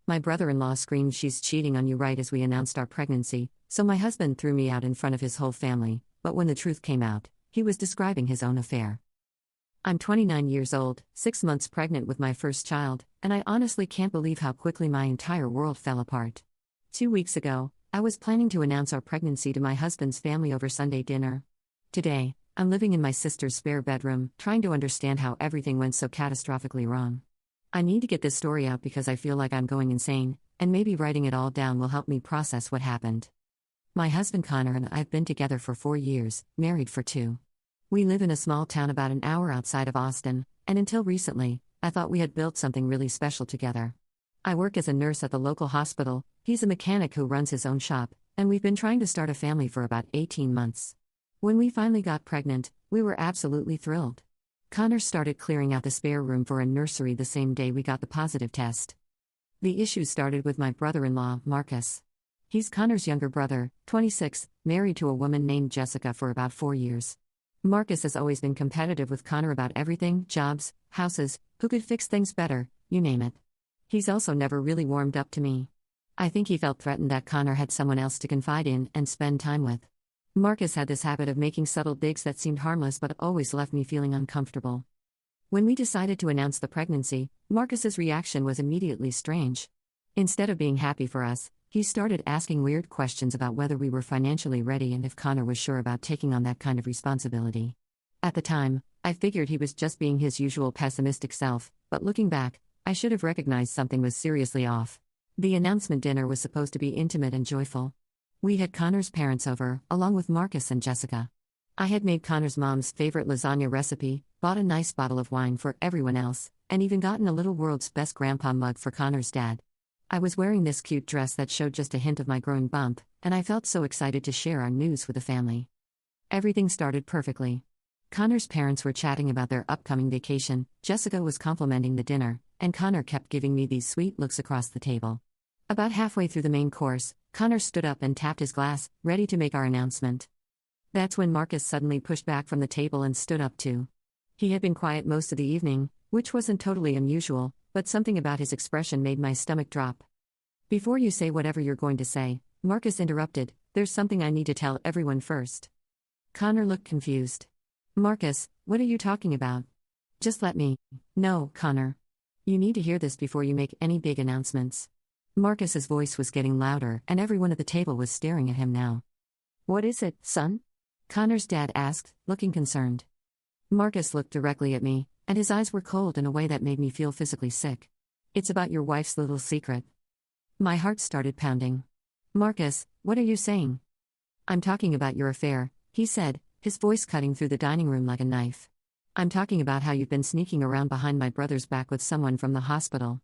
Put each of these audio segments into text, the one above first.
My brother-in-law screamed, "She's cheating on you," right as we announced our pregnancy, so my husband threw me out in front of his whole family, but when the truth came out, he was describing his own affair. I'm 29 years old, 6 months pregnant with my first child, and I honestly can't believe how quickly my entire world fell apart. 2 weeks ago, I was planning to announce our pregnancy to my husband's family over Sunday dinner. Today, I'm living in my sister's spare bedroom, trying to understand how everything went so catastrophically wrong. I need to get this story out because I feel like I'm going insane, and maybe writing it all down will help me process what happened. My husband Connor and I have been together for 4 years, married for 2. We live in a small town about an hour outside of Austin, and until recently, I thought we had built something really special together. I work as a nurse at the local hospital, he's a mechanic who runs his own shop, and we've been trying to start a family for about 18 months. When we finally got pregnant, we were absolutely thrilled. Connor started clearing out the spare room for a nursery the same day we got the positive test. The issue started with my brother-in-law, Marcus. He's Connor's younger brother, 26, married to a woman named Jessica for about 4 years. Marcus has always been competitive with Connor about everything: jobs, houses, who could fix things better, you name it. He's also never really warmed up to me. I think he felt threatened that Connor had someone else to confide in and spend time with. Marcus had this habit of making subtle digs that seemed harmless but always left me feeling uncomfortable. When we decided to announce the pregnancy, Marcus's reaction was immediately strange. Instead of being happy for us, he started asking weird questions about whether we were financially ready and if Connor was sure about taking on that kind of responsibility. At the time, I figured he was just being his usual pessimistic self, but looking back, I should have recognized something was seriously off. The announcement dinner was supposed to be intimate and joyful. We had Connor's parents over, along with Marcus and Jessica. I had made Connor's mom's favorite lasagna recipe, bought a nice bottle of wine for everyone else, and even gotten a little World's Best Grandpa mug for Connor's dad. I was wearing this cute dress that showed just a hint of my growing bump, and I felt so excited to share our news with the family. Everything started perfectly. Connor's parents were chatting about their upcoming vacation, Jessica was complimenting the dinner, and Connor kept giving me these sweet looks across the table. About halfway through the main course, Connor stood up and tapped his glass, ready to make our announcement. That's when Marcus suddenly pushed back from the table and stood up too. He had been quiet most of the evening, which wasn't totally unusual, but something about his expression made my stomach drop. "Before you say whatever you're going to say," Marcus interrupted, "there's something I need to tell everyone first." Connor looked confused. "Marcus, what are you talking about?" "Just let me." "No, Connor. You need to hear this before you make any big announcements." Marcus's voice was getting louder, and everyone at the table was staring at him now. "What is it, son?" Connor's dad asked, looking concerned. Marcus looked directly at me, and his eyes were cold in a way that made me feel physically sick. "It's about your wife's little secret." My heart started pounding. "Marcus, what are you saying?" "I'm talking about your affair," he said, his voice cutting through the dining room like a knife. "I'm talking about how you've been sneaking around behind my brother's back with someone from the hospital."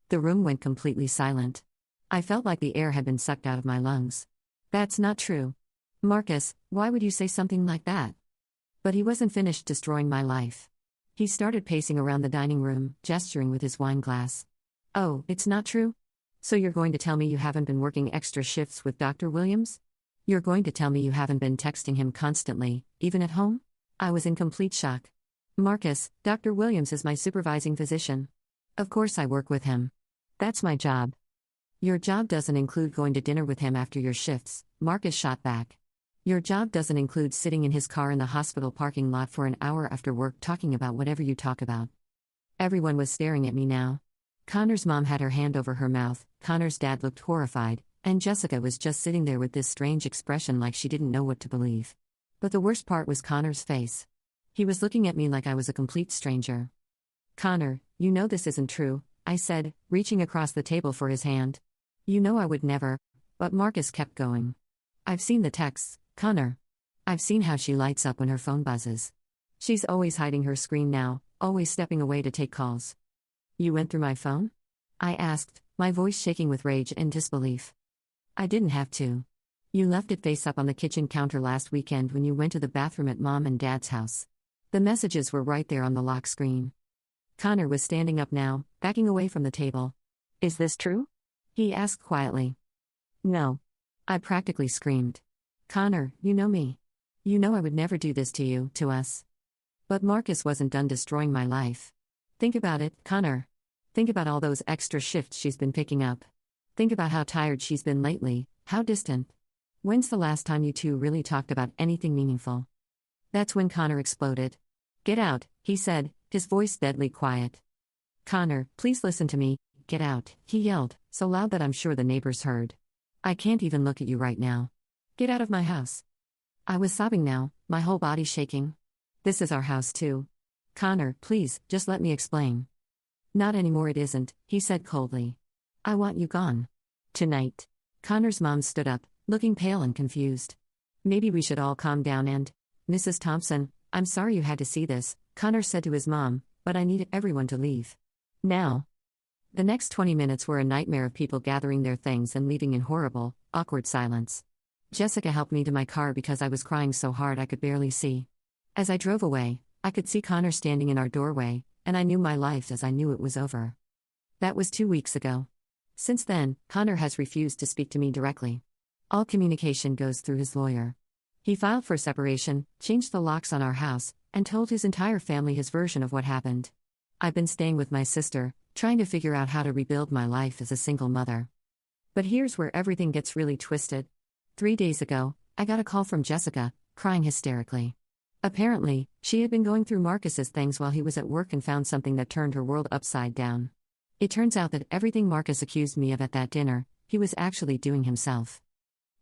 The room went completely silent. I felt like the air had been sucked out of my lungs. "That's not true." "Marcus, why would you say something like that?" But he wasn't finished destroying my life. He started pacing around the dining room, gesturing with his wine glass. "Oh, it's not true? So you're going to tell me you haven't been working extra shifts with Dr. Williams? You're going to tell me you haven't been texting him constantly, even at home?" I was in complete shock. "Marcus, Dr. Williams is my supervising physician. Of course I work with him. That's my job." "Your job doesn't include going to dinner with him after your shifts," Marcus shot back. "Your job doesn't include sitting in his car in the hospital parking lot for an hour after work talking about whatever you talk about." Everyone was staring at me now. Connor's mom had her hand over her mouth, Connor's dad looked horrified, and Jessica was just sitting there with this strange expression like she didn't know what to believe. But the worst part was Connor's face. He was looking at me like I was a complete stranger. "Connor, you know this isn't true," I said, reaching across the table for his hand. "You know I would never." But Marcus kept going. "I've seen the texts, Connor. I've seen how she lights up when her phone buzzes. She's always hiding her screen now, always stepping away to take calls." "You went through my phone?" I asked, my voice shaking with rage and disbelief. "I didn't have to. You left it face up on the kitchen counter last weekend when you went to the bathroom at Mom and Dad's house. The messages were right there on the lock screen." Connor was standing up now, backing away from the table. "Is this true?" he asked quietly. "No." I practically screamed. "Connor, you know me. You know I would never do this to you, to us." But Marcus wasn't done destroying my life. "Think about it, Connor. Think about all those extra shifts she's been picking up. Think about how tired she's been lately, how distant. When's the last time you two really talked about anything meaningful? That's when Connor exploded. Get out, he said, his voice deadly quiet. Connor, please listen to me, get out, he yelled, so loud that I'm sure the neighbors heard. I can't even look at you right now. Get out of my house. I was sobbing now, my whole body shaking. This is our house too. Connor, please, just let me explain. Not anymore, it isn't, he said coldly. I want you gone. Tonight. Connor's mom stood up, looking pale and confused. Maybe we should all calm down and... Mrs. Thompson, I'm sorry you had to see this, Connor said to his mom, but I need everyone to leave. Now. The next 20 minutes were a nightmare of people gathering their things and leaving in horrible, awkward silence. Jessica helped me to my car because I was crying so hard I could barely see. As I drove away, I could see Connor standing in our doorway, and I knew my life as I knew it was over. That was 2 weeks ago. Since then, Connor has refused to speak to me directly. All communication goes through his lawyer. He filed for separation, changed the locks on our house, and told his entire family his version of what happened. I've been staying with my sister, trying to figure out how to rebuild my life as a single mother. But here's where everything gets really twisted. 3 days ago, I got a call from Jessica, crying hysterically. Apparently, she had been going through Marcus's things while he was at work and found something that turned her world upside down. It turns out that everything Marcus accused me of at that dinner, he was actually doing himself.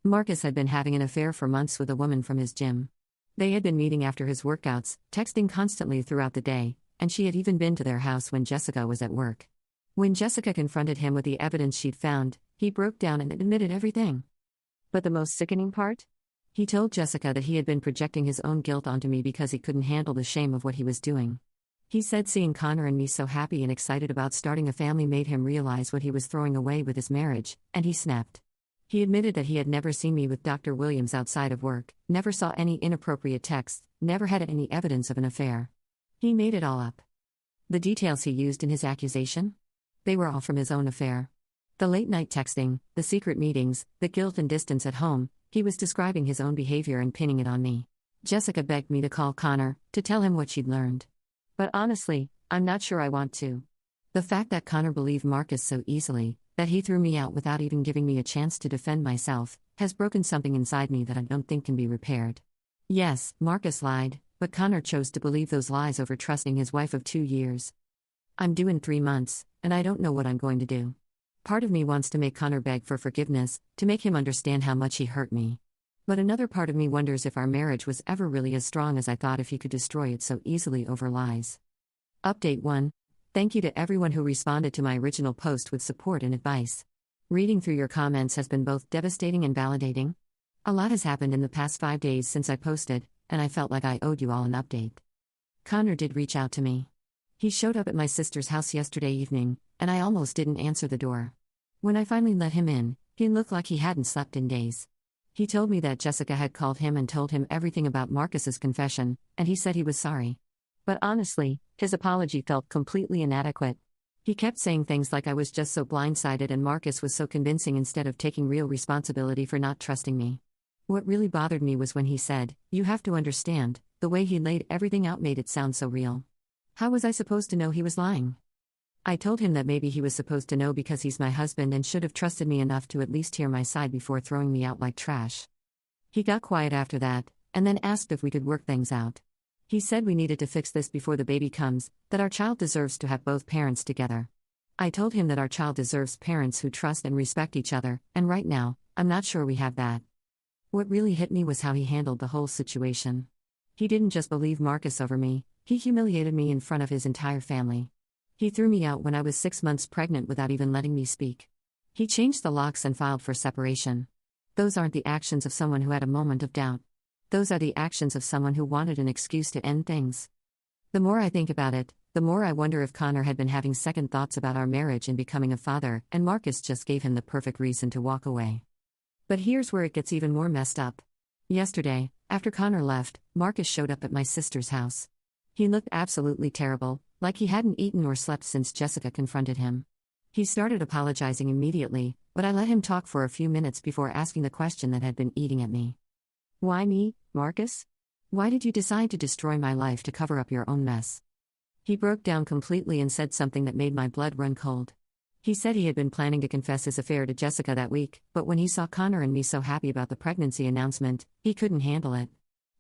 Marcus had been having an affair for months with a woman from his gym. They had been meeting after his workouts, texting constantly throughout the day, and she had even been to their house when Jessica was at work. When Jessica confronted him with the evidence she'd found, he broke down and admitted everything. But the most sickening part? He told Jessica that he had been projecting his own guilt onto me because he couldn't handle the shame of what he was doing. He said seeing Connor and me so happy and excited about starting a family made him realize what he was throwing away with his marriage, and he snapped. He admitted that he had never seen me with Dr. Williams outside of work, never saw any inappropriate texts, never had any evidence of an affair. He made it all up. The details he used in his accusation? They were all from his own affair. The late-night texting, the secret meetings, the guilt and distance at home, he was describing his own behavior and pinning it on me. Jessica begged me to call Connor, to tell him what she'd learned. But honestly, I'm not sure I want to. The fact that Connor believed Marcus so easily, that he threw me out without even giving me a chance to defend myself, has broken something inside me that I don't think can be repaired. Yes, Marcus lied, but Connor chose to believe those lies over trusting his wife of 2 years. I'm due in 3 months, and I don't know what I'm going to do. Part of me wants to make Connor beg for forgiveness, to make him understand how much he hurt me. But another part of me wonders if our marriage was ever really as strong as I thought if he could destroy it so easily over lies. Update 1. Thank you to everyone who responded to my original post with support and advice. Reading through your comments has been both devastating and validating. A lot has happened in the past 5 days since I posted, and I felt like I owed you all an update. Connor did reach out to me. He showed up at my sister's house yesterday evening, and I almost didn't answer the door. When I finally let him in, he looked like he hadn't slept in days. He told me that Jessica had called him and told him everything about Marcus's confession, and he said he was sorry. But honestly, his apology felt completely inadequate. He kept saying things like I was just so blindsided and Marcus was so convincing instead of taking real responsibility for not trusting me. What really bothered me was when he said, "You have to understand," the way he laid everything out made it sound so real. How was I supposed to know he was lying? I told him that maybe he was supposed to know because he's my husband and should have trusted me enough to at least hear my side before throwing me out like trash. He got quiet after that, and then asked if we could work things out. He said we needed to fix this before the baby comes, that our child deserves to have both parents together. I told him that our child deserves parents who trust and respect each other, and right now, I'm not sure we have that. What really hit me was how he handled the whole situation. He didn't just believe Marcus over me, he humiliated me in front of his entire family. He threw me out when I was 6 months pregnant without even letting me speak. He changed the locks and filed for separation. Those aren't the actions of someone who had a moment of doubt. Those are the actions of someone who wanted an excuse to end things. The more I think about it, the more I wonder if Connor had been having second thoughts about our marriage and becoming a father, and Marcus just gave him the perfect reason to walk away. But here's where it gets even more messed up. Yesterday, after Connor left, Marcus showed up at my sister's house. He looked absolutely terrible, like he hadn't eaten or slept since Jessica confronted him. He started apologizing immediately, but I let him talk for a few minutes before asking the question that had been eating at me. Why me, Marcus? Why did you decide to destroy my life to cover up your own mess? He broke down completely and said something that made my blood run cold. He said he had been planning to confess his affair to Jessica that week, but when he saw Connor and me so happy about the pregnancy announcement, he couldn't handle it.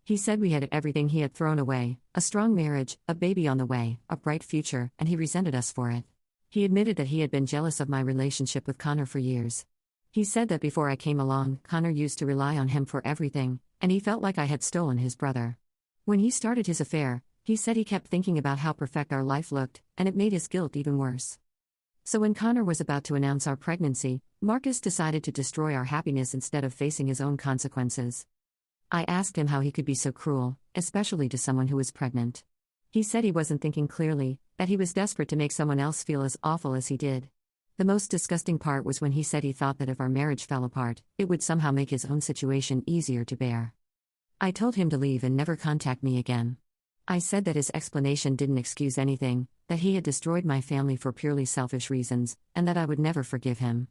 He said we had everything he had thrown away: a strong marriage, a baby on the way, a bright future, and he resented us for it. He admitted that he had been jealous of my relationship with Connor for years. He said that before I came along, Connor used to rely on him for everything, and he felt like I had stolen his brother. When he started his affair, he said he kept thinking about how perfect our life looked, and it made his guilt even worse. So when Connor was about to announce our pregnancy, Marcus decided to destroy our happiness instead of facing his own consequences. I asked him how he could be so cruel, especially to someone who was pregnant. He said he wasn't thinking clearly, that he was desperate to make someone else feel as awful as he did. The most disgusting part was when he said he thought that if our marriage fell apart, it would somehow make his own situation easier to bear. I told him to leave and never contact me again. I said that his explanation didn't excuse anything, that he had destroyed my family for purely selfish reasons, and that I would never forgive him.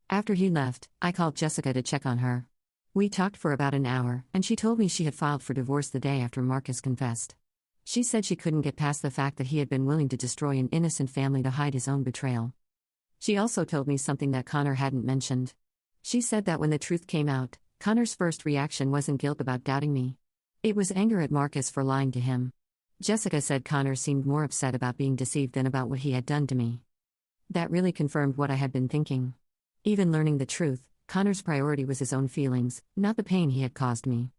After he left, I called Jessica to check on her. We talked for about an hour, and she told me she had filed for divorce the day after Marcus confessed. She said she couldn't get past the fact that he had been willing to destroy an innocent family to hide his own betrayal. She also told me something that Connor hadn't mentioned. She said that when the truth came out, Connor's first reaction wasn't guilt about doubting me. It was anger at Marcus for lying to him. Jessica said Connor seemed more upset about being deceived than about what he had done to me. That really confirmed what I had been thinking. Even learning the truth, Connor's priority was his own feelings, not the pain he had caused me.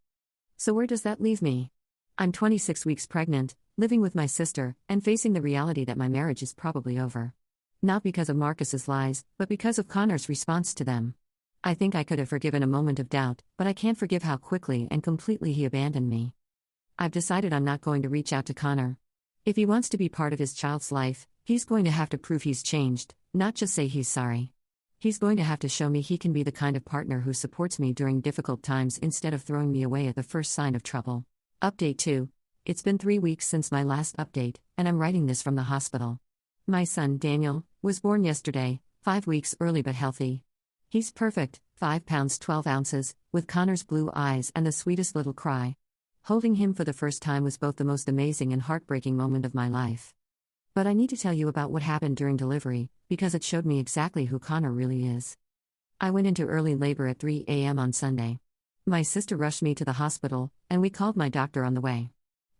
So where does that leave me? I'm 26 weeks pregnant, living with my sister, and facing the reality that my marriage is probably over. Not because of Marcus's lies, but because of Connor's response to them. I think I could have forgiven a moment of doubt, but I can't forgive how quickly and completely he abandoned me. I've decided I'm not going to reach out to Connor. If he wants to be part of his child's life, he's going to have to prove he's changed, not just say he's sorry. He's going to have to show me he can be the kind of partner who supports me during difficult times instead of throwing me away at the first sign of trouble. Update 2. It's been 3 weeks since my last update, and I'm writing this from the hospital. My son, Daniel, was born yesterday, 5 weeks early but healthy. He's perfect, 5 pounds 12 ounces, with Connor's blue eyes and the sweetest little cry. Holding him for the first time was both the most amazing and heartbreaking moment of my life. But I need to tell you about what happened during delivery, because it showed me exactly who Connor really is. I went into early labor at 3 a.m. on Sunday. My sister rushed me to the hospital, and we called my doctor on the way.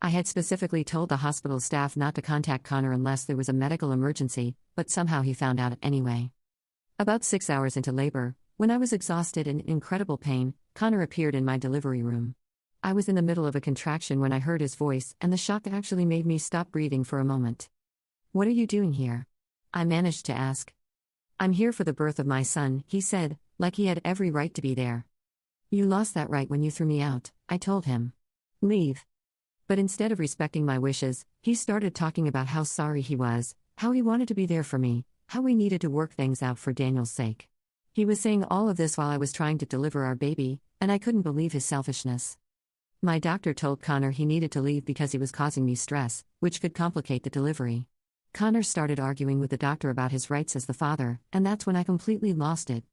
I had specifically told the hospital staff not to contact Connor unless there was a medical emergency, but somehow he found out anyway. About 6 hours into labor, when I was exhausted and in incredible pain, Connor appeared in my delivery room. I was in the middle of a contraction when I heard his voice, and the shock actually made me stop breathing for a moment. "What are you doing here?" I managed to ask. "I'm here for the birth of my son," he said, like he had every right to be there. "You lost that right when you threw me out," I told him. "Leave." But instead of respecting my wishes, he started talking about how sorry he was, how he wanted to be there for me, how we needed to work things out for Daniel's sake. He was saying all of this while I was trying to deliver our baby, and I couldn't believe his selfishness. My doctor told Connor he needed to leave because he was causing me stress, which could complicate the delivery. Connor started arguing with the doctor about his rights as the father, and that's when I completely lost it.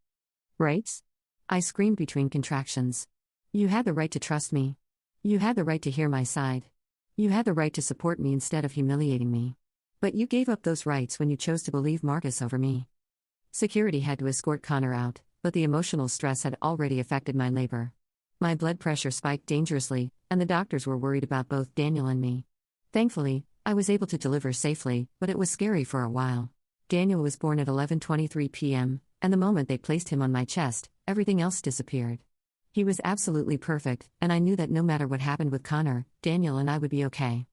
"Rights?" I screamed between contractions. "You had the right to trust me. You had the right to hear my side. You had the right to support me instead of humiliating me. But you gave up those rights when you chose to believe Marcus over me." Security had to escort Connor out, but the emotional stress had already affected my labor. My blood pressure spiked dangerously, and the doctors were worried about both Daniel and me. Thankfully, I was able to deliver safely, but it was scary for a while. Daniel was born at 11:23 p.m., and the moment they placed him on my chest, everything else disappeared. He was absolutely perfect, and I knew that no matter what happened with Connor, Daniel and I would be okay.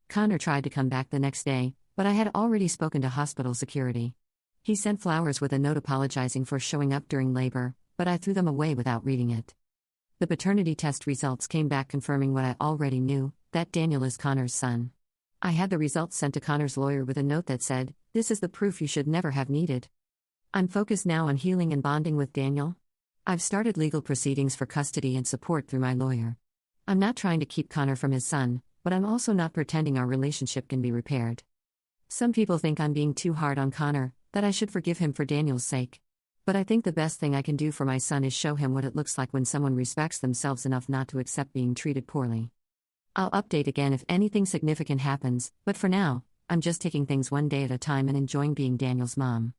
Connor tried to come back the next day, but I had already spoken to hospital security. He sent flowers with a note apologizing for showing up during labor, but I threw them away without reading it. The paternity test results came back confirming what I already knew, that Daniel is Connor's son. I had the results sent to Connor's lawyer with a note that said, "This is the proof you should never have needed." I'm focused now on healing and bonding with Daniel. I've started legal proceedings for custody and support through my lawyer. I'm not trying to keep Connor from his son, but I'm also not pretending our relationship can be repaired. Some people think I'm being too hard on Connor, that I should forgive him for Daniel's sake. But I think the best thing I can do for my son is show him what it looks like when someone respects themselves enough not to accept being treated poorly. I'll update again if anything significant happens, but for now, I'm just taking things one day at a time and enjoying being Daniel's mom.